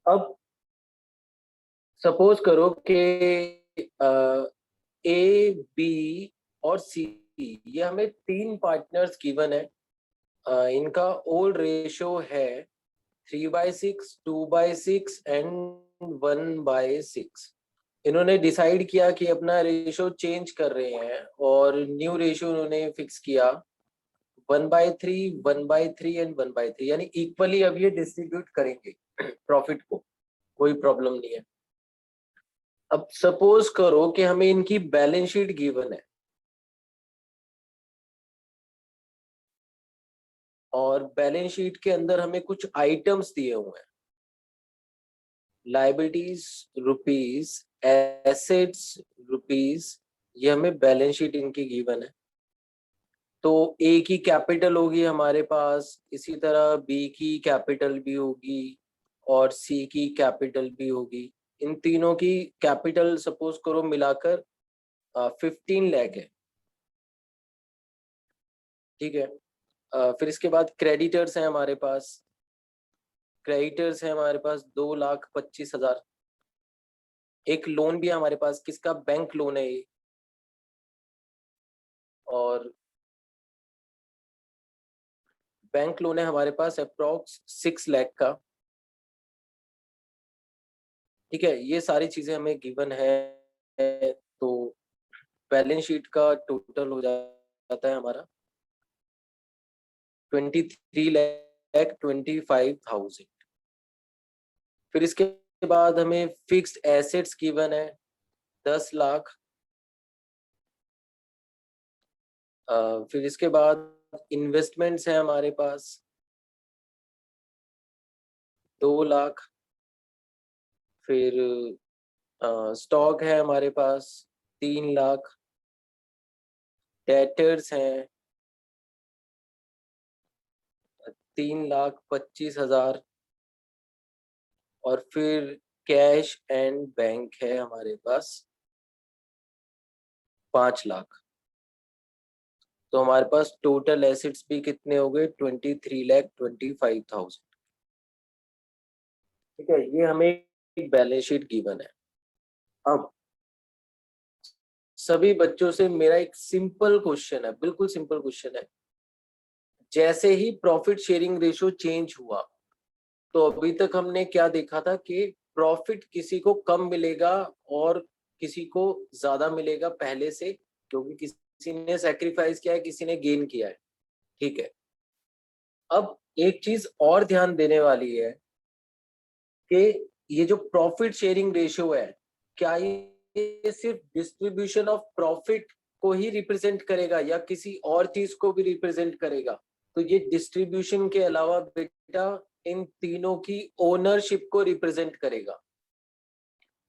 अब सपोज करो कि ए बी और सी, ये हमें तीन पार्टनर्स गिवन है। इनका ओल्ड रेशो है 3/6, 2/6 एंड 1/6। इन्होंने डिसाइड किया कि अपना रेशो चेंज कर रहे हैं और न्यू रेशो इन्होंने फिक्स किया 1/3, 1/3 एंड 1/3, यानी इक्वली अब ये डिस्ट्रीब्यूट करेंगे प्रॉफिट को, कोई प्रॉब्लम नहीं है। अब सपोज करो कि हमें इनकी बैलेंस शीट गिवन है और बैलेंस शीट के अंदर हमें कुछ आइटम्स दिए हुए हैं, लाइबिलिटीज रुपीज, एसेट्स रुपीज, ये हमें बैलेंस शीट इनकी गिवन है। तो ए की कैपिटल होगी हमारे पास, इसी तरह बी की कैपिटल भी होगी और सी की कैपिटल भी होगी। इन तीनों की कैपिटल सपोज करो मिलाकर 15 लाख है, ठीक है। फिर इसके बाद क्रेडिटर्स हैं हमारे पास, क्रेडिटर्स हैं हमारे पास 2,25,000। एक लोन भी है हमारे पास, किसका? बैंक लोन है ये। और बैंक लोन है हमारे पास अप्रोक्स 6 लाख का, ठीक है। ये सारी चीजें हमें गिवन है। तो बैलेंस शीट का टोटल हो जाता है हमारा 23,25,000। फिर इसके बाद हमें फिक्स्ड एसेट्स गिवन है 10 लाख। फिर इसके बाद इन्वेस्टमेंट्स है हमारे पास 2 लाख। फिर स्टॉक है हमारे पास 3 लाख। डेटर्स हैं 3,25,000। और फिर कैश एंड बैंक है हमारे पास 5 लाख। तो हमारे पास टोटल एसेट्स भी कितने हो गए? 23,25,000, ठीक है। ये हमें एक बैलेंस शीट गिवन है। अब सभी बच्चों से मेरा एक सिंपल क्वेश्चन है, बिल्कुल सिंपल क्वेश्चन है। जैसे ही प्रॉफिट शेयरिंग रेशियो चेंज हुआ, तो अभी तक हमने क्या देखा था कि प्रॉफिट किसी को कम मिलेगा और किसी को ज्यादा मिलेगा पहले से, क्योंकि किसी ने सेक्रीफाइस किया है, किसी ने गेन किया है, ठीक है। अब एक चीज और ध्यान देने वाली है कि ये जो प्रॉफिट शेयरिंग रेशियो है, क्या ये सिर्फ डिस्ट्रीब्यूशन ऑफ प्रॉफिट को ही रिप्रेजेंट करेगा या किसी और चीज को भी रिप्रेजेंट करेगा? तो ये डिस्ट्रीब्यूशन के अलावा बेटा इन तीनों की ओनरशिप को रिप्रेजेंट करेगा।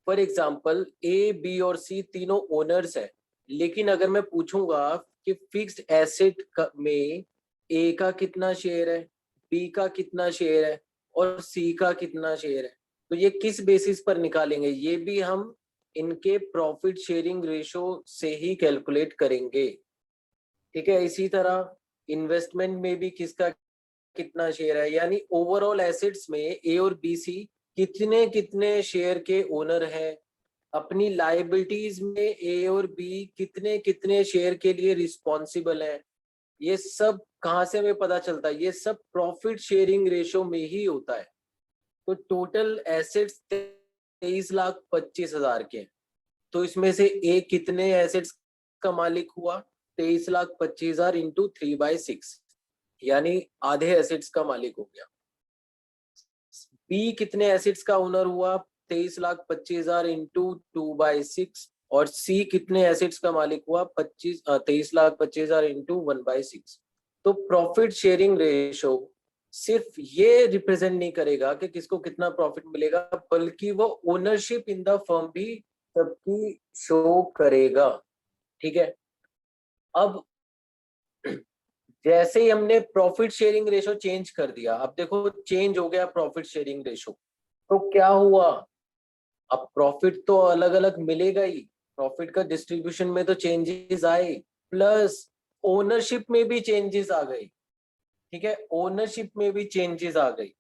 फॉर एग्जाम्पल ए, बी और सी तीनों ओनर्स है, लेकिन अगर मैं पूछूंगा कि फिक्स्ड एसेट में ए का कितना शेयर है, बी का कितना शेयर है और सी का कितना शेयर है, तो ये किस बेसिस पर निकालेंगे? ये भी हम इनके प्रॉफिट शेयरिंग रेशो से ही कैलकुलेट करेंगे, ठीक है। इसी तरह इन्वेस्टमेंट में भी किसका कितना शेयर है, यानी ओवरऑल एसेट्स में ए और बी सी कितने कितने शेयर के ओनर है। अपनी लाइबिलिटीज में ए और बी कितने कितने शेयर के लिए रिस्पॉन्सिबल है। ये सब कहाँ से हमें पता चलता है? ये सब प्रॉफिट शेयरिंग रेशो में ही होता है। तो टोटल एसेट्स 23,25,000 के हैं। तो इसमें से ए कितने एसेट्स का मालिक हुआ? 23,25,000 इंटू 3/6, यानी आधे एसेट्स का मालिक हो गया। बी कितने एसेट्स का ओनर हुआ? 23,25,000 इंटू 2/6। और सी कितने एसेट्स का मालिक हुआ? 23,25,000 इंटू 1/6। तो प्रॉफिट शेयरिंग रेशो सिर्फ ये रिप्रेजेंट नहीं करेगा कि किसको कितना प्रॉफिट मिलेगा, बल्कि वो ओनरशिप इन द फर्म भी सबकी शो करेगा, ठीक है। अब जैसे ही हमने प्रॉफिट शेयरिंग रेशो चेंज कर दिया, अब देखो चेंज हो गया प्रॉफिट शेयरिंग रेशो, तो क्या हुआ? अब प्रॉफिट तो अलग अलग मिलेगा ही, प्रॉफिट का डिस्ट्रीब्यूशन में तो चेंजेस आए, प्लस ओनरशिप में भी चेंजेस आ गए, ठीक है। ओनरशिप में भी चेंजेस आ गई।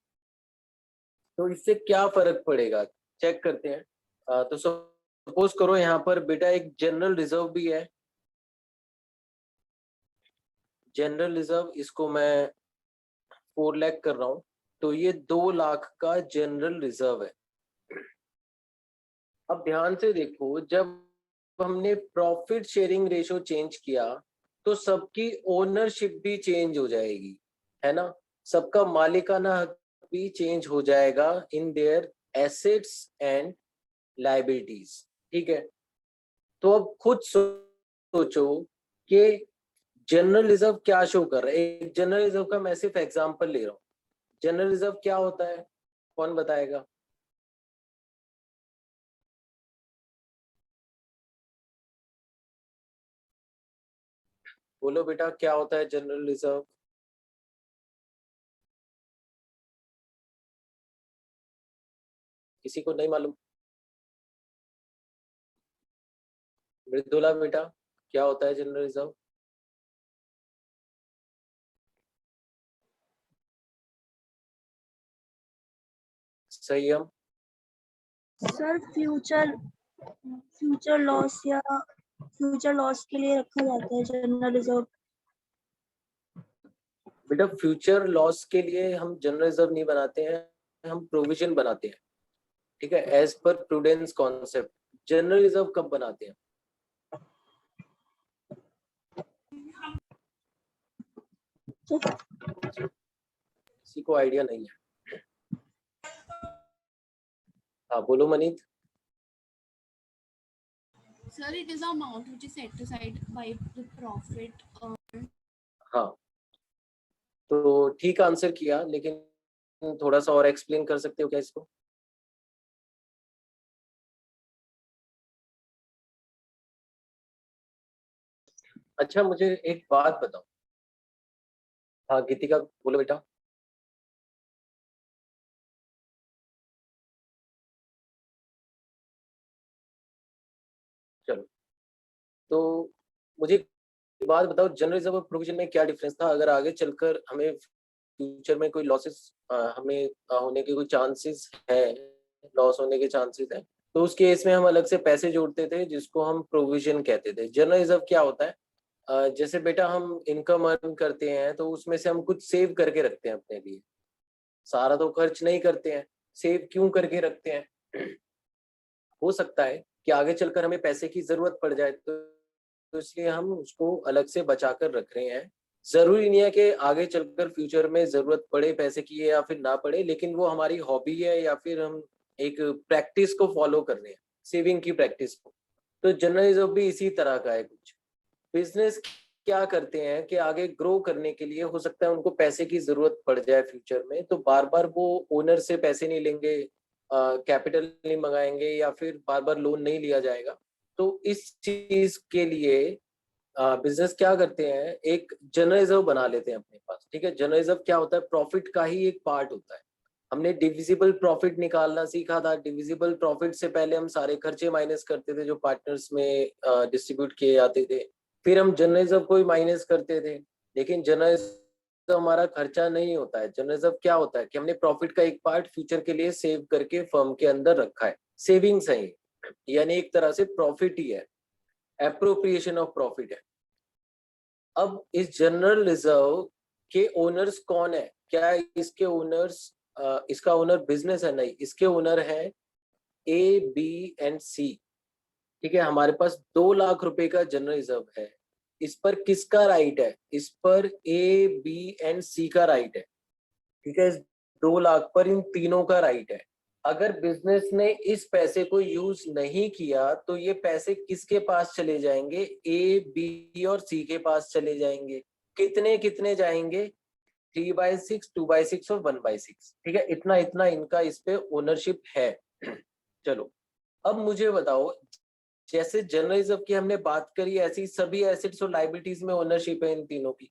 तो इससे क्या फर्क पड़ेगा, चेक करते हैं। तो सपोज करो यहाँ पर बेटा एक जनरल रिजर्व भी है। जनरल रिजर्व इसको मैं 4 लाख कर रहा हूँ, तो ये 2 लाख का जनरल रिजर्व है। अब ध्यान से देखो, जब हमने प्रॉफिट शेयरिंग रेशो चेंज किया तो सबकी ओनरशिप भी चेंज हो जाएगी, है ना। सबका मालिकाना हक भी चेंज हो जाएगा in their assets and liabilities. ठीक है, तो अब खुद सोचो कि जनरल रिजर्व क्या शो कर रहा है। एक जनरल रिजर्व का मैं सिर्फ एग्जांपल ले रहा हूँ। जनरल रिजर्व क्या होता है, कौन बताएगा? बोलो बेटा, क्या होता है जनरल रिजर्व? किसी को नहीं मालूम? मृदुला बेटा, क्या होता है जनरल रिजर्व? संयम? सर फ्यूचर फ्यूचर लॉस या फ्यूचर लॉस के लिए रखा जाता है जनरल रिजर्व। बेटा फ्यूचर लॉस के लिए हम जनरल रिजर्व नहीं बनाते हैं, हम प्रोविजन बनाते हैं। ठीक है, as per prudence concept. General reserve कब बनाते हैं? किसी को आइडिया नहीं है? हाँ बोलो मनीत। Sir, it is the amount which is set aside by the profit. हाँ, तो ठीक आंसर किया, लेकिन थोड़ा सा और एक्सप्लेन कर सकते हो क्या इसको? अच्छा मुझे एक बात बताओ। हाँ गीतिका बोलो बेटा। चलो, तो मुझे एक बात बताओ, जनरल रिजर्व और प्रोविजन में क्या डिफरेंस था? अगर आगे चलकर हमें फ्यूचर में कोई लॉसेस हमें होने के कोई चांसेस है, लॉस होने के चांसेस है, तो उस केस में हम अलग से पैसे जोड़ते थे जिसको हम प्रोविजन कहते थे। जनरल रिजर्व क्या होता है? जैसे बेटा हम इनकम अर्न करते हैं तो उसमें से हम कुछ सेव करके रखते हैं अपने लिए। सारा तो खर्च नहीं करते हैं, सेव क्यों करके रखते हैं? हो सकता है कि आगे चलकर हमें पैसे की जरूरत पड़ जाए, तो इसलिए हम उसको अलग से बचा कर रख रहे हैं। जरूरी नहीं है कि आगे चलकर फ्यूचर में जरूरत पड़े पैसे की या फिर ना पड़े, लेकिन वो हमारी हॉबी है या फिर हम एक प्रैक्टिस को फॉलो कर रहे हैं, सेविंग की प्रैक्टिस को। तो जनरल रिजर्व भी इसी तरह का है कुछ। बिजनेस क्या करते हैं कि आगे ग्रो करने के लिए हो सकता है उनको पैसे की जरूरत पड़ जाए फ्यूचर में, तो बार बार वो ओनर से पैसे नहीं लेंगे, कैपिटल नहीं मंगाएंगे या फिर बार बार लोन नहीं लिया जाएगा। तो इस चीज के लिए बिजनेस क्या करते हैं, एक जनरल रिजर्व बना लेते हैं अपने पास। ठीक है, जनरल रिजर्व क्या होता है? प्रॉफिट का ही एक पार्ट होता है। हमने डिविजिबल प्रॉफिट निकालना सीखा था। डिविजिबल प्रॉफिट से पहले हम सारे खर्चे माइनस करते थे जो पार्टनर्स में डिस्ट्रीब्यूट किए जाते थे, फिर हम जनरल रिजर्व को ही माइनस करते थे। लेकिन जनरल रिजर्व हमारा खर्चा नहीं होता है। जनरल रिजर्व क्या होता है कि हमने प्रॉफिट का एक पार्ट फ्यूचर के लिए सेव करके फर्म के अंदर रखा है। सेविंग्स है, यानी एक तरह से प्रॉफिट ही है, एप्रोप्रिएशन ऑफ प्रॉफिट है। अब इस जनरल रिजर्व के ओनर्स कौन है? क्या इसके ओनर्स, इसका ओनर बिजनेस है? नहीं, इसके ओनर है ए बी एंड सी। ठीक है, हमारे पास 2 लाख रुपए का जनरल रिजर्व है। इस पर किसका राइट है? इस पर ए बी एंड सी का राइट है। ठीक है, इस 2 लाख पर इन तीनों का राइट है। अगर बिजनेस ने इस पैसे को यूज नहीं किया तो ये पैसे किसके पास चले जाएंगे? ए बी और सी के पास चले जाएंगे। कितने कितने जाएंगे? 3/6, 2/6 और 1/6। ठीक है, इतना इतना इनका इस पे ओनरशिप है। चलो, अब मुझे बताओ, जैसे जनरल रिजर्व की हमने बात करी, ऐसी सभी एसेट्स और लाइबिलिटीज में ओनरशिप है इन तीनों की।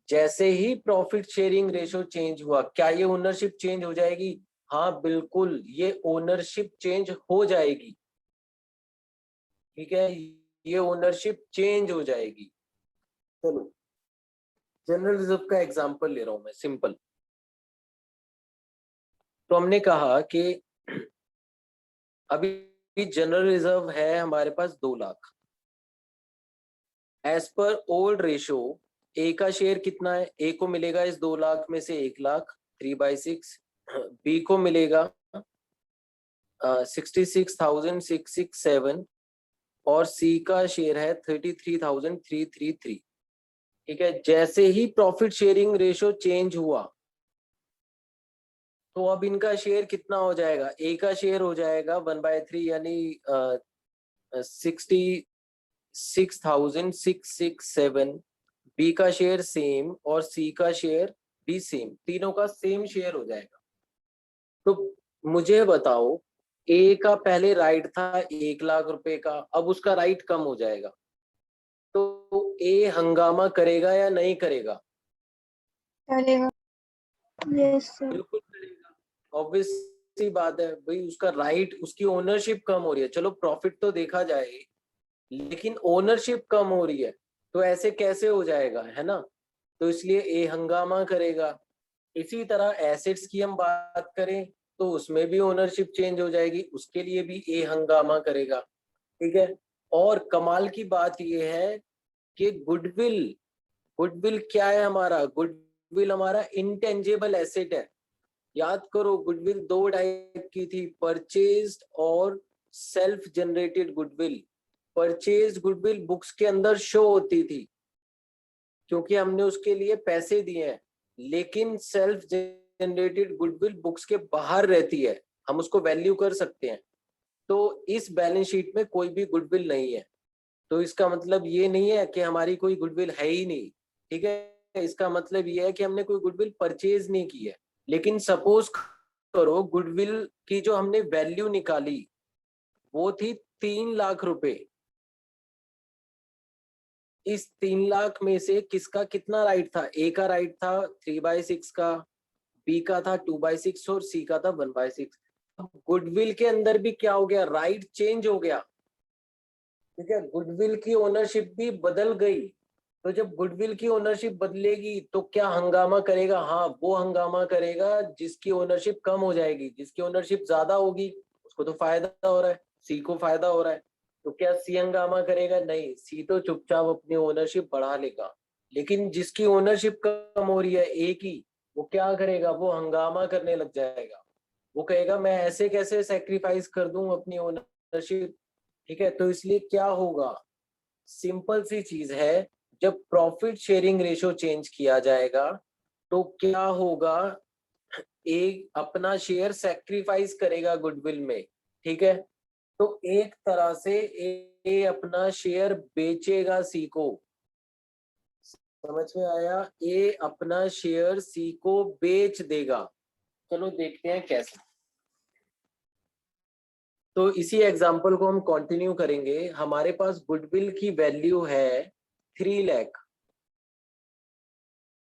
जैसे ही प्रॉफिट शेयरिंग रेशो चेंज हुआ, क्या ये ओनरशिप चेंज हो जाएगी? हाँ बिल्कुल, ये ओनरशिप चेंज हो जाएगी। ठीक है, ये ओनरशिप चेंज हो जाएगी। चलो, जनरल रिजर्व का एग्जांपल ले रहा हूं मैं, सिंपल। तो हमने कहा कि अभी जनरल रिजर्व है हमारे पास 2 lakh. As per old ratio A का शेयर कितना है? ए को मिलेगा इस 2 लाख में से 1 लाख 3/6, बी को मिलेगा 66,667 और सी का शेयर है 33,333। ठीक है, जैसे ही प्रॉफिट शेयरिंग रेशो चेंज हुआ तो अब इनका शेयर कितना हो जाएगा? ए का शेयर हो जाएगा 1/3 यानी 66,667, बी का शेयर सेम और सी का शेयर भी सेम, तीनों का सेम शेयर हो जाएगा। तो मुझे बताओ, ए का पहले राइट था 1 लाख रुपए का, अब उसका राइट कम हो जाएगा, तो ए हंगामा करेगा या नहीं करेगा? करेगा। Yes sir. बिल्कुल करेगा, ऑब्वियस सी बात है भाई, उसका राइट, उसकी ओनरशिप कम हो रही है। चलो प्रॉफिट तो देखा जाए, लेकिन ओनरशिप कम हो रही है, तो ऐसे कैसे हो जाएगा, है ना? तो इसलिए ए हंगामा करेगा। इसी तरह एसेट्स की हम बात करें तो उसमें भी ओनरशिप चेंज हो जाएगी, उसके लिए भी ए हंगामा करेगा। ठीक है, और कमाल की बात यह है कि गुडविल, गुडविल क्या है हमारा? गुडविल हमारा इंटेंजिबल एसेट है। याद करो, गुडविल 2 टाइप की थी, परचेज्ड और self generated goodwill. Purchase goodwill books के अंदर शो होती थी क्योंकि हमने उसके लिए पैसे दिए हैं, लेकिन सेल्फ जनरेटेड गुडविल बुक्स के बाहर रहती है, हम उसको वैल्यू कर सकते हैं। तो इस बैलेंस शीट में कोई भी गुडविल नहीं है, तो इसका मतलब ये नहीं है कि हमारी कोई गुडविल है ही नहीं। ठीक है, इसका मतलब ये है कि हमने कोई गुडविल परचेज नहीं की है। लेकिन सपोज करो गुडविल की जो हमने वैल्यू निकाली वो थी 3 लाख रुपए। इस 3 लाख में से किसका कितना राइट था? ए का राइट था 3/6 का, बी का था 2/6 और सी का था 1/6। गुडविल के अंदर भी क्या हो गया? राइट चेंज हो गया। ठीक है, गुडविल की ओनरशिप भी बदल गई। तो जब गुडविल की ओनरशिप बदलेगी तो क्या हंगामा करेगा? हाँ, वो हंगामा करेगा जिसकी ओनरशिप कम हो जाएगी। जिसकी ओनरशिप ज्यादा होगी उसको तो फायदा हो रहा है, सी को फायदा हो रहा है। तो क्या सी हंगामा करेगा? नहीं, सी तो चुपचाप अपनी ओनरशिप बढ़ा लेगा। लेकिन जिसकी ओनरशिप कम हो रही है ए की, वो क्या करेगा? वो हंगामा करने लग जाएगा। वो कहेगा मैं ऐसे कैसे सेक्रीफाइस कर दूं अपनी ओनरशिप। ठीक है, तो इसलिए क्या होगा? सिंपल सी चीज है, जब प्रॉफिट शेयरिंग रेशो चेंज किया जाएगा तो क्या होगा? एक अपना शेयर सेक्रीफाइस करेगा गुडविल में। ठीक है, तो एक तरह से ए अपना शेयर बेचेगा सी को। समझ में आया? ए अपना शेयर सी को बेच देगा। चलो देखते हैं कैसे। तो इसी एग्जांपल को हम कंटिन्यू करेंगे। हमारे पास गुडविल की वैल्यू है 3 लाख,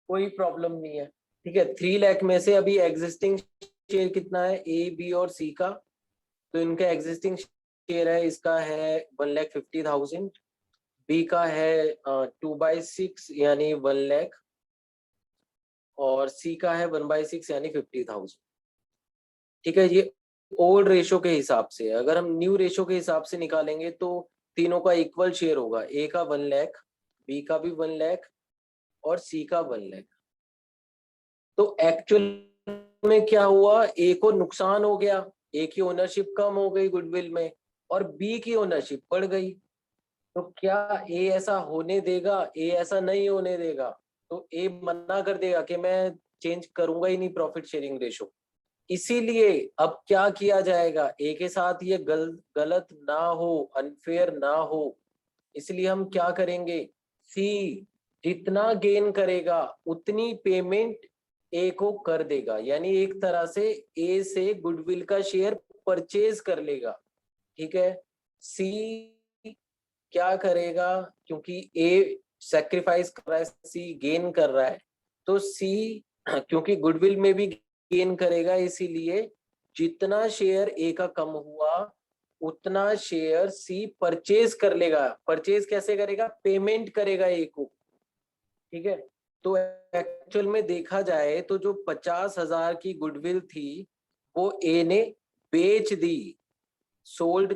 कोई प्रॉब्लम नहीं है। ठीक है, 3 लाख में से अभी एग्जिस्टिंग शेयर कितना है ए बी और सी का? तो इनका एग्जिस्टिंग शेयर है, इसका है 1,50,000, बी का है 2/6 यानी 1 लाख, और सी का है 1/6 यानी 50,000। ठीक है, ये ओल्ड रेशो के हिसाब से। अगर हम न्यू रेशो के हिसाब से निकालेंगे तो तीनों का इक्वल शेयर होगा, ए का 1 लाख, बी का भी 1 लाख और सी का 1 लाख। तो एक्चुअल में क्या हुआ? ए को नुकसान हो गया, ए की ओनरशिप कम हो गई गुडविल में और बी की ओनरशिप बढ़ गई। तो क्या ए ऐसा होने देगा? ए ऐसा नहीं होने देगा। तो ए मना कर देगा कि मैं चेंज करूंगा ही नहीं प्रॉफिट शेयरिंग रेशो। इसीलिए अब क्या किया जाएगा? ए के साथ ये गलत ना हो, अनफेयर ना हो, इसलिए हम क्या करेंगे? सी जितना गेन करेगा उतनी पेमेंट ए को कर देगा, यानी एक तरह से ए से गुडविल का शेयर परचेज कर लेगा। ठीक है, सी क्या करेगा? क्योंकि ए सेक्रीफाइस कर रहा है, सी गेन कर रहा है, तो सी क्योंकि गुडविल में भी गेन करेगा, इसीलिए जितना शेयर ए का कम हुआ उतना शेयर सी परचेज कर लेगा। परचेज कैसे करेगा? पेमेंट करेगा ए को। ठीक है, तो एक्चुअल में देखा जाए तो जो 50,000 की गुडविल थी वो ए ने बेच दी, सोल्ड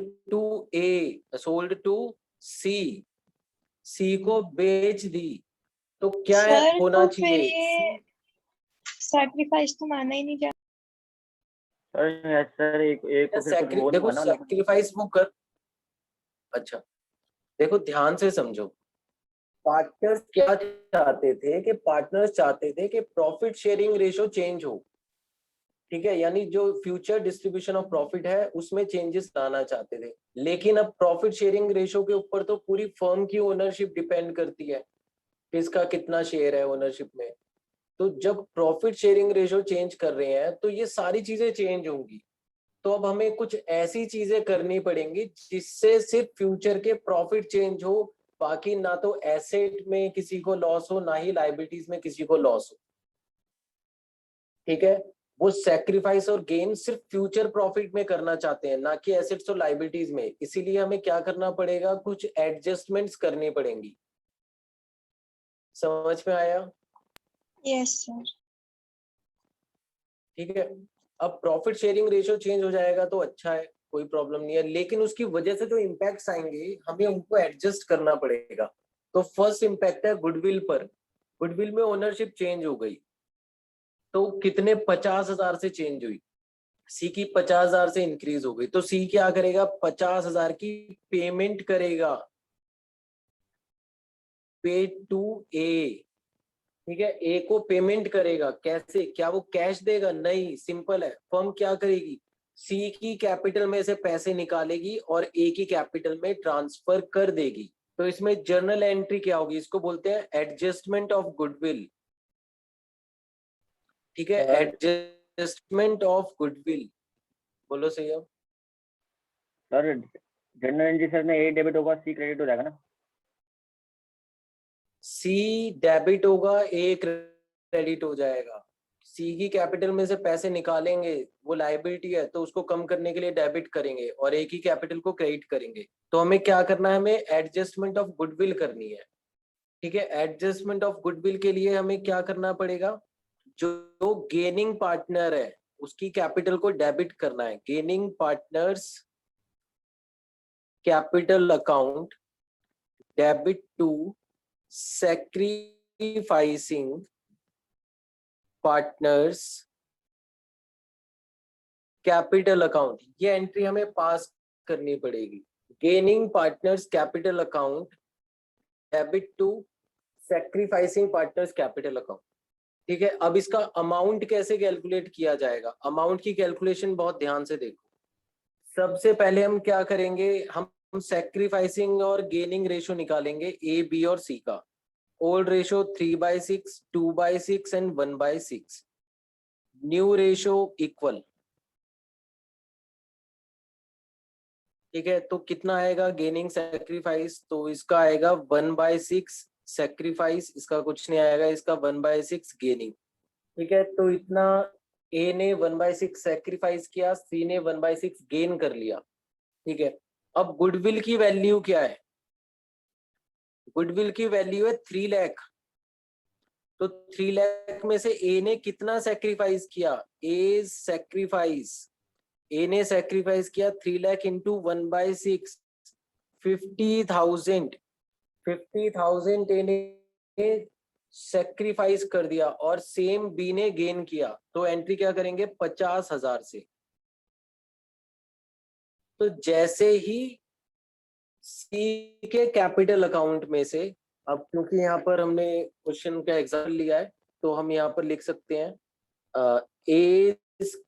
टू सी, सी को बेच दी, तो क्या सर होना तो फिर चाहिए? ये सैक्रिफाइस तो माना ही नहीं जा। सर एक एक को फिर कुछ वो नहीं देखो हुआ ना, मतलब सैक्रिफाइस वो कर, अच्छा देखो ध्यान से समझो, पार्टनर्स क्या चाहते थे कि पार्टनर्स चाहते थे कि प्रॉफिट शेयरिंग रेशो चेंज हो, ठीक है, यानी जो फ्यूचर डिस्ट्रीब्यूशन ऑफ प्रॉफिट है उसमें चेंजेस लाना चाहते थे। लेकिन अब प्रॉफिट शेयरिंग रेशो के ऊपर तो पूरी फर्म की ओनरशिप डिपेंड करती है, किसका कितना शेयर है ओनरशिप में। तो जब प्रॉफिट शेयरिंग रेशो चेंज कर रहे हैं तो ये सारी चीजें चेंज होंगी। तो अब हमें कुछ ऐसी चीजें करनी पड़ेंगी जिससे सिर्फ फ्यूचर के प्रॉफिट चेंज हो, बाकी ना तो एसेट में किसी को लॉस हो, ना ही लाइबिलिटीज में किसी को लॉस हो, ठीक है। वो सेक्रीफाइस और गेन सिर्फ फ्यूचर प्रॉफिट में करना चाहते हैं, ना कि एसेट्स और लाइबिलिटीज में। इसीलिए हमें क्या करना पड़ेगा, कुछ एडजस्टमेंट्स करनी पड़ेंगी। समझ में आया? Yes sir. ठीक है। अब प्रॉफिट शेयरिंग रेशियो चेंज हो जाएगा तो अच्छा है, कोई प्रॉब्लम नहीं है, लेकिन उसकी वजह से जो इम्पैक्ट्स आएंगे हमें उनको एडजस्ट करना पड़ेगा। तो फर्स्ट इम्पैक्ट है गुडविल पर। गुडविल में ओनरशिप चेंज हो गई, तो कितने 50,000 से चेंज हुई, सी की 50,000 से इंक्रीज हो गई, तो सी क्या करेगा, 50,000 की पेमेंट करेगा, पे टू ए, ठीक है। ए को पेमेंट करेगा, कैसे, क्या वो कैश देगा? नहीं, सिंपल है, फर्म क्या करेगी, सी की कैपिटल में से पैसे निकालेगी और ए की कैपिटल में ट्रांसफर कर देगी। तो इसमें जर्नल एंट्री क्या होगी, इसको बोलते हैं एडजस्टमेंट ऑफ गुडविल, ठीक है, एडजस्टमेंट ऑफ गुडविल। बोलो सही है। सर जनरल एंट्री सर में ए डेबिट होगा, सी क्रेडिट हो जाएगा ना? सी डेबिट होगा, ए क्रेडिट हो जाएगा। सी की कैपिटल में से पैसे निकालेंगे, वो लायबिलिटी है तो उसको कम करने के लिए डेबिट करेंगे, और ए की कैपिटल को क्रेडिट करेंगे। तो हमें क्या करना है, हमें एडजस्टमेंट ऑफ गुडविल करनी है, ठीक है। एडजस्टमेंट ऑफ गुडविल के लिए हमें क्या करना पड़ेगा, जो गेनिंग पार्टनर है उसकी कैपिटल को डेबिट करना है। Gaining partners capital account debit to sacrificing partners capital account, ये एंट्री हमें पास करनी पड़ेगी। Gaining partners capital account debit to sacrificing partners capital account, ठीक है। अब इसका अमाउंट कैसे कैलकुलेट किया जाएगा, अमाउंट की कैलकुलेशन बहुत ध्यान से देखो। सबसे पहले हम क्या करेंगे, हम सैक्रिफाइसिंग और गेनिंग रेशो निकालेंगे ए बी और सी का। Old ratio 3/6, 2/6 and 1/6। New ratio equal, ठीक है। तो कितना आएगा गेनिंग सैक्रिफाइस, तो इसका आएगा 1/6 सैक्रिफाइस, इसका कुछ नहीं आएगा, इसका 1/6 गेनिंग, ठीक है। तो इतना ए ने 1/6 सैक्रिफाइस किया, सी ने 1/6 गेन कर लिया, ठीक है। अब गुडविल की वैल्यू क्या है, गुडविल की वैल्यू है 3 लाख। तो 3 लाख में से ए ने कितना सैक्रिफाइस किया, ए ने सैक्रिफाइस किया 3 लाख इंटू 1/6, 50,000। 50,000 ए ने सैक्रिफाइस कर दिया, और सेम बी ने गेन किया, तो एंट्री क्या करेंगे, 50,000 से। तो जैसे ही सी के कैपिटल अकाउंट में से, अब क्योंकि यहाँ पर हमने क्वेश्चन का एग्जाम्पल लिया है तो हम यहाँ पर लिख सकते हैं ए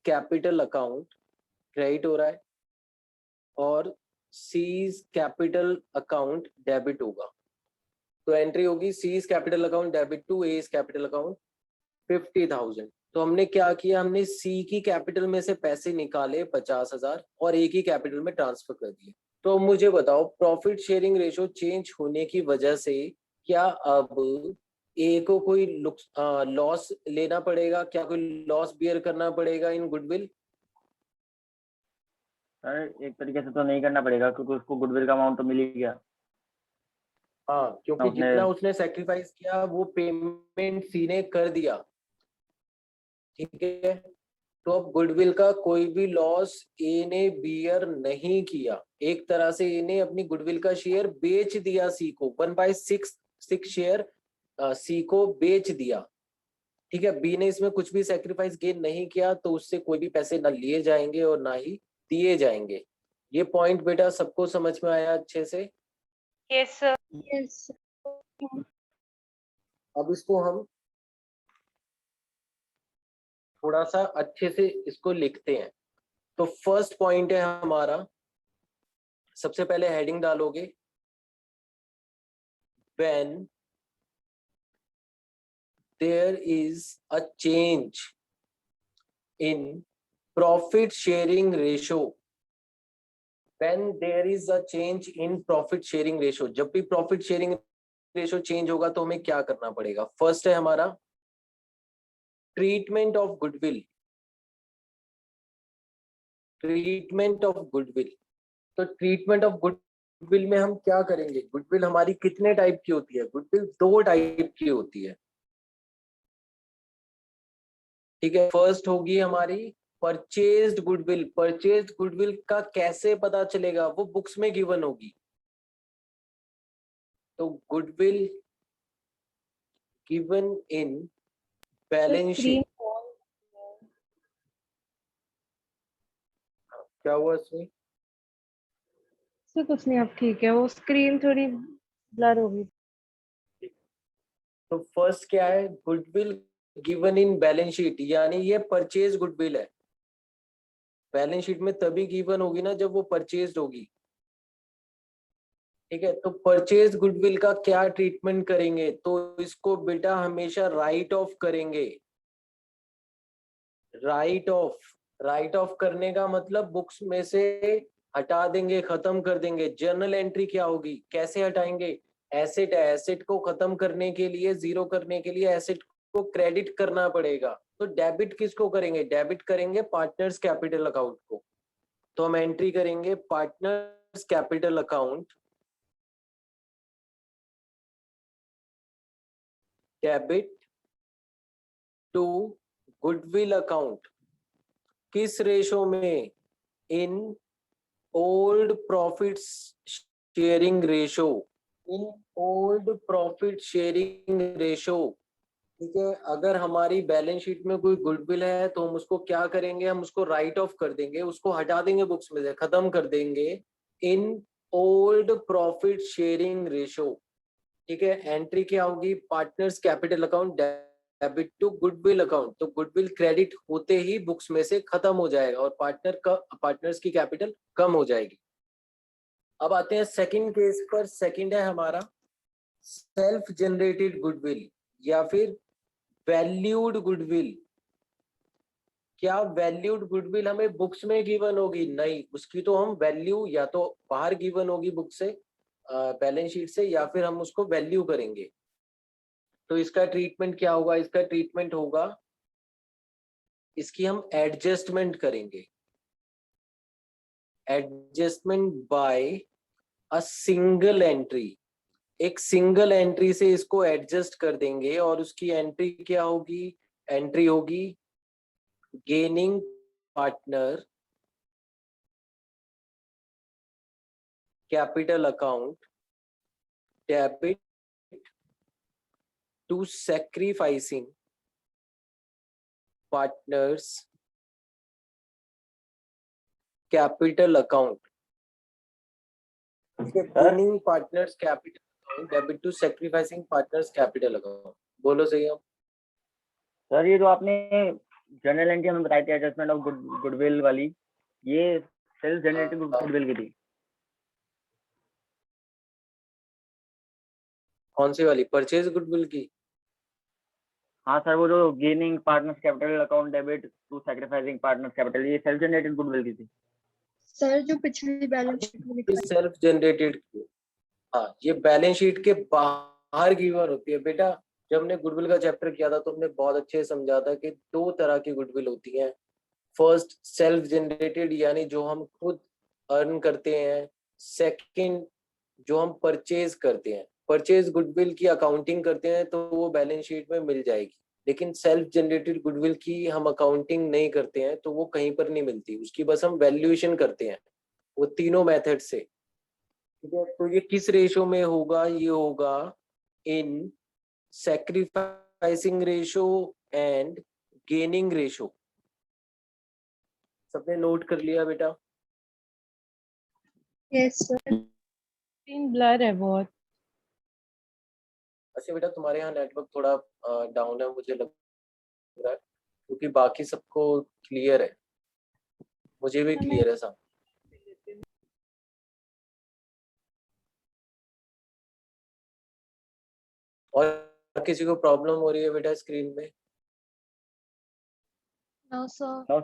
कैपिटल अकाउंट क्रेडिट हो रहा है और सीज कैपिटल अकाउंट डेबिट होगा। तो एंट्री होगी C's capital account debit to A's capital account 50,000। तो हमने क्या किया, हमने सी की कैपिटल में से पैसे निकाले 50,000 और ए की कैपिटल में ट्रांसफर कर दिए। तो मुझे बताओ, प्रॉफिट शेयरिंग रेशो चेंज होने की वजह से क्या अब ए को कोई लॉस लेना पड़ेगा, क्या कोई लॉस बियर करना पड़ेगा इन गुडविल? सर एक तरीके से तो नहीं करना पड़ेगा, क्योंकि उसको गुडविल का अमाउंट तो मिल ही गया। हाँ, क्योंकि उसने जितना उसने सेक्रीफाइस किया वो पेमेंट सी ने कर दिया, ठीक है। तो अब गुडविल का कोई भी लॉस ए ने बियर नहीं किया, एक तरह से ए ने अपनी गुडविल का शेयर बेच दिया सी को, 1/6 शेयर सी को बेच दिया, ठीक है। बी ने इसमें कुछ भी सेक्रीफाइस गेन नहीं किया, तो उससे कोई भी पैसे ना लिए जाएंगे और ना ही दिए जाएंगे। ये पॉइंट बेटा सबको समझ में आया अच्छे से? Yes sir. यस अब इसको हम थोड़ा सा अच्छे से इसको लिखते हैं। तो फर्स्ट पॉइंट है हमारा, सबसे पहले हेडिंग डालोगे, when there is a change in profit sharing ratio, when there is a change in profit sharing ratio, जब भी प्रॉफिट शेयरिंग रेशियो चेंज होगा तो हमें क्या करना पड़ेगा? फर्स्ट है हमारा treatment of goodwill, treatment of goodwill. तो ट्रीटमेंट ऑफ गुडविल में हम क्या करेंगे? गुडविल हमारी कितने टाइप की होती है? गुडविल 2 टाइप की होती है, ठीक है। फर्स्ट होगी हमारी परचेज्ड गुडविल। परचेज्ड गुडविल का कैसे पता चलेगा? वो बुक्स में गिवन होगी। तो goodwill given in balance sheet, क्या हुआ इसमें? सर कुछ नहीं, अब ठीक है, वो स्क्रीन थोड़ी ब्लर हो गई। तो फर्स्ट क्या है? Goodwill given in balance sheet, यानी ये परचेज गुडविल है। बैलेंस शीट में तभी गिवन होगी ना जब वो परचेज्ड होगी, ठीक है। तो परचेज गुडविल का क्या ट्रीटमेंट करेंगे? तो इसको बेटा हमेशा राइट ऑफ करेंगे। राइट ऑफ, राइट ऑफ करने का मतलब बुक्स में से हटा देंगे, खत्म कर देंगे। जर्नल एंट्री क्या होगी? कैसे हटाएंगे? एसेट है, एसेट को खत्म करने के लिए, जीरो करने के लिए एसेट को क्रेडिट करना पड़ेगा। तो डेबिट किसको करेंगे? डेबिट करेंगे पार्टनर्स कैपिटल अकाउंट को। तो हम एंट्री करेंगे partners capital account, debit to goodwill account. किस रेशो में? In old profit sharing ratio, in old profit sharing ratio, ठीक है। अगर हमारी बैलेंस शीट में कोई गुडविल है तो हम उसको क्या करेंगे? हम उसको राइट ऑफ कर देंगे, उसको हटा देंगे बुक्स में से, खत्म कर देंगे। In old profit sharing ratio, ठीक है। एंट्री क्या होगी? Partners capital account debit to goodwill account. तो गुडविल क्रेडिट होते ही बुक्स में से खत्म हो जाएगा और पार्टनर्स की कैपिटल कम हो जाएगी। अब आते हैं सेकंड केस पर। सेकंड है हमारा सेल्फ जनरेटेड गुडविल या फिर वैल्यूड गुडविल। क्या वैल्यूड गुडविल हमें बुक्स में गिवन होगी? नहीं, उसकी तो हम वैल्यू या तो बाहर गिवन होगी बुक से, बैलेंस शीट से, या फिर हम उसको वैल्यू करेंगे। तो इसका ट्रीटमेंट क्या होगा? इसका ट्रीटमेंट होगा, इसकी हम एडजस्टमेंट करेंगे, adjustment by a single entry. एक सिंगल एंट्री से इसको एडजस्ट कर देंगे और उसकी एंट्री क्या होगी? एंट्री होगी gaining partner capital account debit to sacrificing partners capital account, gaining partners capital account debit to sacrificing partners capital account. बोलो सही हम। सर ये जो आपने जनरल एंट्री हमें बताई थी एडजस्टमेंट ऑफ गुडविल वाली, ये सेल्फ जनरेटेड गुडविल की थी। कौन सी वाली? परचेज गुडविल की? हाँ सर, वो जो gaining partners capital account debit to sacrificing partners capital, ये सेल्फ जनरेटेड गुडविल की थी। सर जो पिछली बैलेंस शीट में लिखा है। सेल्फ जनरेटेड, हाँ, ये बैलेंस शीट के बाहर गिवन होती है बेटा। जब हमने गुडविल का चैप्टर किया था तो हमने बहुत अच्छे से समझा था कि 2 तरह की गुडविल होती है। फर्स्ट सेल्फ जनरेटेड, यानी जो हम खुद अर्न करते हैं। सेकंड जो हम परचेज करते हैं। परचेज गुडविल की अकाउंटिंग करते हैं तो वो बैलेंस शीट में मिल जाएगी, लेकिन सेल्फ जनरेटेड गुडविल की हम अकाउंटिंग नहीं करते हैं, तो वो कहीं पर नहीं मिलती, उसकी बस हम वैल्यूएशन करते हैं वो तीनों मेथड से। ठीक है, तो ये किस रेशो में होगा? ये होगा in sacrificing ratio and gaining ratio. सबने नोट कर लिया बेटा? Yes sir. स्क्रीन ब्लर है बहुत। अच्छा बेटा, तुम्हारे यहाँ नेटवर्क थोड़ा डाउन है मुझे लग रहा है, क्योंकि बाकी सबको क्लियर है, मुझे भी हमें क्लियर है सब। और किसी को प्रॉब्लम हो रही है बेटा स्क्रीन में? No sir. नो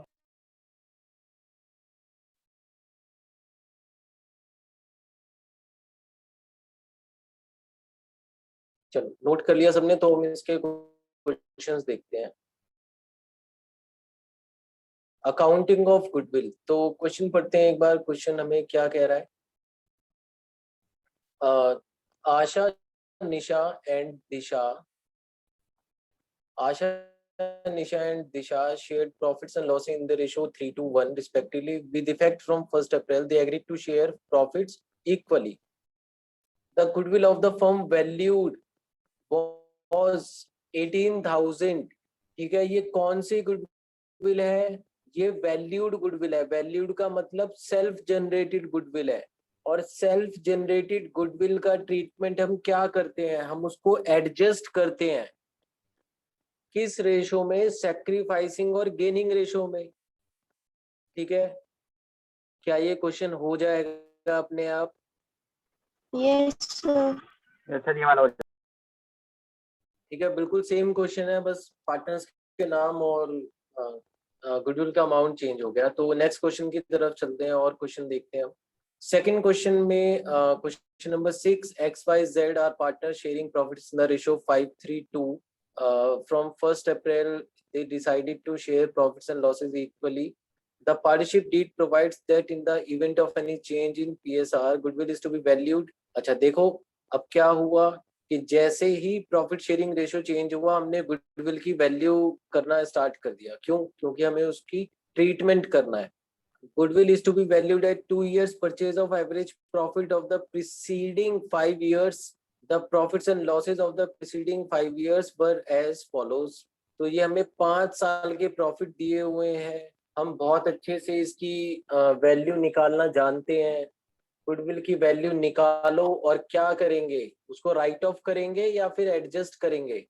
चलो नोट कर लिया सबने, तो हम इसके क्वेश्चंस देखते हैं। अकाउंटिंग ऑफ गुडविल, तो क्वेश्चन पढ़ते हैं एक बार। क्वेश्चन हमें क्या कह रहा है? Asha, Nisha and Disha, Asha, Nisha and Disha shared profits and losses in the ratio 3:1 respectively. With effect from 1st April, they agreed to share profits equally. The goodwill of the firm valued was 18,000. ठीक है, ये कौन सी goodwill है? ये valued goodwill है। Valued का मतलब self generated goodwill है, और सेल्फ जनरेटेड गुडविल का ट्रीटमेंट हम क्या करते हैं? हम उसको एडजस्ट करते हैं। किस रेशो में? सैक्रिफाइसिंग और गेनिंग रेशो में। ठीक है, क्या ये क्वेश्चन हो जाएगा अपने आप? Yes sir. सर ये वाला हो जाए। ठीक है, बिल्कुल सेम क्वेश्चन है, बस पार्टनर्स के नाम और गुडविल का अमाउंट चेंज हो गया। तो नेक्स्ट क्वेश्चन की तरफ चलते हैं और क्वेश्चन देखते हैं हम। सेकंड क्वेश्चन में question number 6, XYZ are partner sharing profits in the ratio 5:3:2. From 1st April, they decided to share profits and losses equally. The partnership deed provides that in the event of any change in PSR, goodwill is to be valued. अच्छा देखो, अब क्या हुआ कि जैसे ही profit sharing ratio change हुआ, हमने goodwill की वैल्यू करना स्टार्ट कर दिया। क्यों? क्योंकि हमें उसकी ट्रीटमेंट करना है। Goodwill is to be valued at 2 years purchase of average profit of the preceding 5 years. The profits and losses of the preceding 5 years were as follows. तो ये हमें 5 साल के प्रॉफिट दिए हुए हैं। हम बहुत अच्छे से इसकी वैल्यू निकालना जानते हैं। गुडविल की वैल्यू निकालो और क्या करेंगे? उसको राइट ऑफ करेंगे या फिर एडजस्ट करेंगे?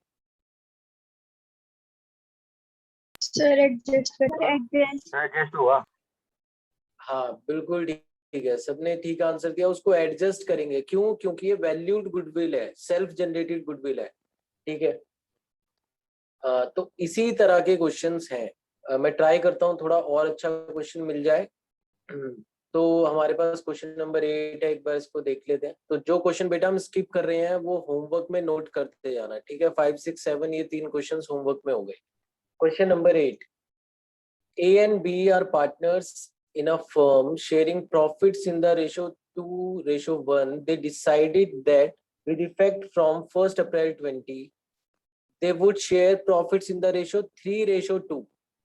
सर एडजस्ट हुआ। हाँ बिल्कुल ठीक है, सबने ठीक आंसर दिया। उसको एडजस्ट करेंगे। क्यों? क्योंकि ये वैल्यूड गुडविल है, सेल्फ जनरेटेड गुडविल है। ठीक है, तो इसी तरह के क्वेश्चंस हैं। मैं ट्राई करता हूँ थोड़ा और अच्छा क्वेश्चन मिल जाए। तो हमारे पास क्वेश्चन नंबर 8 है, एक बार इसको देख लेते हैं। तो जो क्वेश्चन बेटा हम स्किप कर रहे हैं वो होमवर्क में नोट करते जाना। ठीक है, 5, 6, 7 ये 3 क्वेश्चन होमवर्क में हो गए। Question number 8, A and B are partners in a firm sharing profits in the ratio 2:1. They decided that with effect from 1st April 20, they would share profits in the ratio 3:2.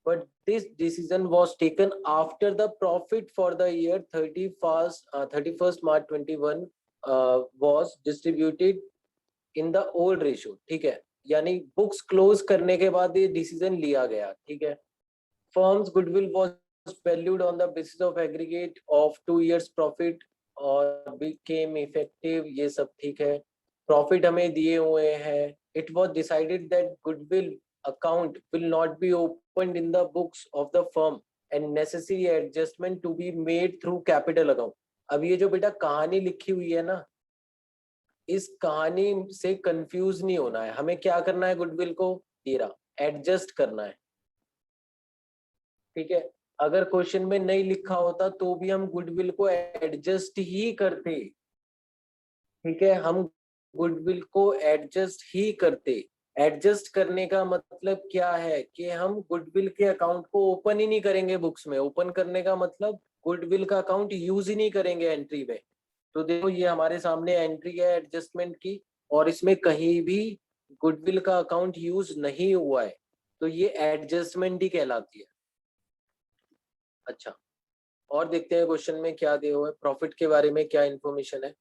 But this decision was taken after the profit for the year 31st March 21 was distributed in the old ratio. ठीक है, यानी books close करने के बाद ये decision लिया गया। ठीक है, firm's goodwill was valued on the basis of aggregate of 2 years profit और became effective, ये सब ठीक है। प्रॉफिट हमें दिए हुए हैं। It was decided that goodwill account will not be opened in the books of the firm and necessary adjustment to be made through capital account. अब ये जो बेटा कहानी लिखी हुई है ना, इस कहानी से कंफ्यूज नहीं होना है। हमें क्या करना है? गुडविल को तेरा एडजस्ट करना है। ठीक है, अगर क्वेश्चन में नहीं लिखा होता तो भी हम गुडविल को एडजस्ट ही करते। ठीक है, हम गुडविल को एडजस्ट ही करते। एडजस्ट करने का मतलब क्या है कि हम गुडविल के अकाउंट को ओपन ही नहीं करेंगे बुक्स में। ओपन करने का मतलब गुडविल का अकाउंट यूज ही नहीं करेंगे एंट्री में। तो देखो ये हमारे सामने एंट्री है एडजस्टमेंट की, और इसमें कहीं भी गुडविल का अकाउंट यूज नहीं हुआ है तो ये एडजस्टमेंट ही कहलाती है। अच्छा, और देखते हैं क्वेश्चन में क्या दिया हुआ है, प्रॉफिट के बारे में क्या इंफॉर्मेशन है।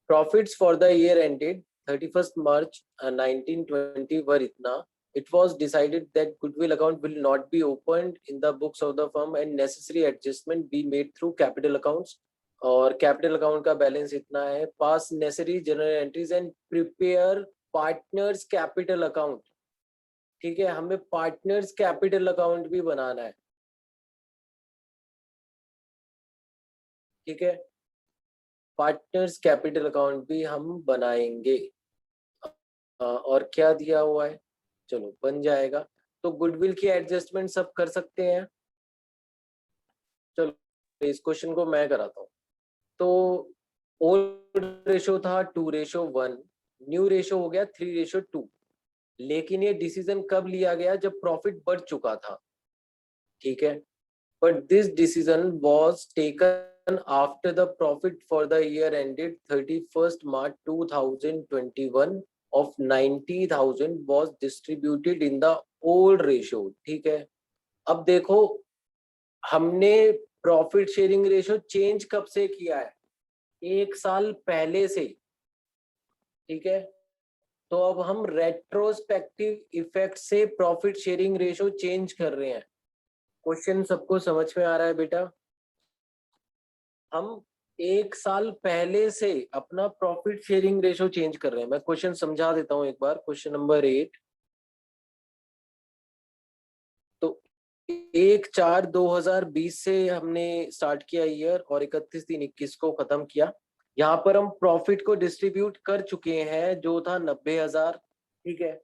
Profits for the year ended 31st March 1920 वर इतना। It was decided that goodwill account will not be opened in the books of the firm and necessary adjustment be made through capital accounts। और capital account का balance इतना है। पास necessary general entries and prepare partners capital account. ठीक है, हमें partners capital account भी बनाना है। ठीक है, पार्टनर्स कैपिटल अकाउंट भी हम बनाएंगे। और क्या दिया हुआ है, चलो बन जाएगा। तो गुडविल की एडजस्टमेंट सब कर सकते हैं। चलो इस क्वेश्चन को मैं कराता हूँ। तो ओल्ड रेशो था 2:1, न्यू रेशो हो गया 3:2। लेकिन ये डिसीजन कब लिया गया, जब प्रॉफिट बढ़ चुका था। ठीक है, but this decision was taken after the profit for the year ended 31st March 2021 of 90,000 was distributed in the old ratio। ठीक है, अब देखो हमने प्रॉफिट शेयरिंग रेशो चेंज कब से किया है, 1 साल पहले से। ठीक है, तो अब हम रेट्रोस्पेक्टिव इफेक्ट से प्रॉफिट शेयरिंग रेशो चेंज कर रहे हैं। क्वेश्चन सबको समझ में आ रहा है बेटा? हम 1 साल पहले से अपना प्रॉफिट शेयरिंग रेशो चेंज कर रहे हैं। मैं क्वेश्चन समझा देता हूं एक बार। क्वेश्चन नंबर 8, तो 1/4/2020 से हमने स्टार्ट किया ईयर और 31/3/21 को खत्म किया। यहाँ पर हम प्रॉफिट को डिस्ट्रीब्यूट कर चुके हैं जो था 90,000। ठीक है,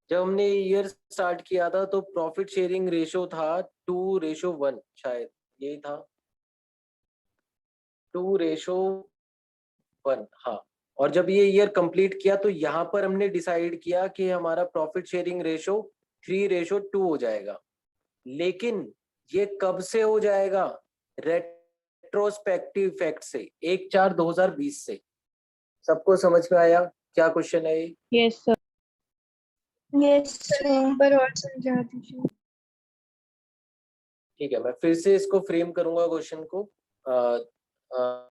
जब हमने ईयर स्टार्ट किया था तो प्रॉफिट शेयरिंग रेशो था 2:1, शायद यही था 2:1। हाँ, और जब ये ईयर कंप्लीट किया तो यहाँ पर हमने डिसाइड किया कि हमारा प्रॉफिट शेयरिंग रेशो 3:2 हो जाएगा। लेकिन ये कब से हो जाएगा, रेट्रोस्पेक्टिव इफेक्ट से, 1/4/2020 से। सबको समझ में आया क्या क्वेश्चन है ये? Yes sir. यस एक बार और समझा दीजिए। ठीक है, मैं फिर से इसको फ्रेम करूंगा क्वेश्चन को।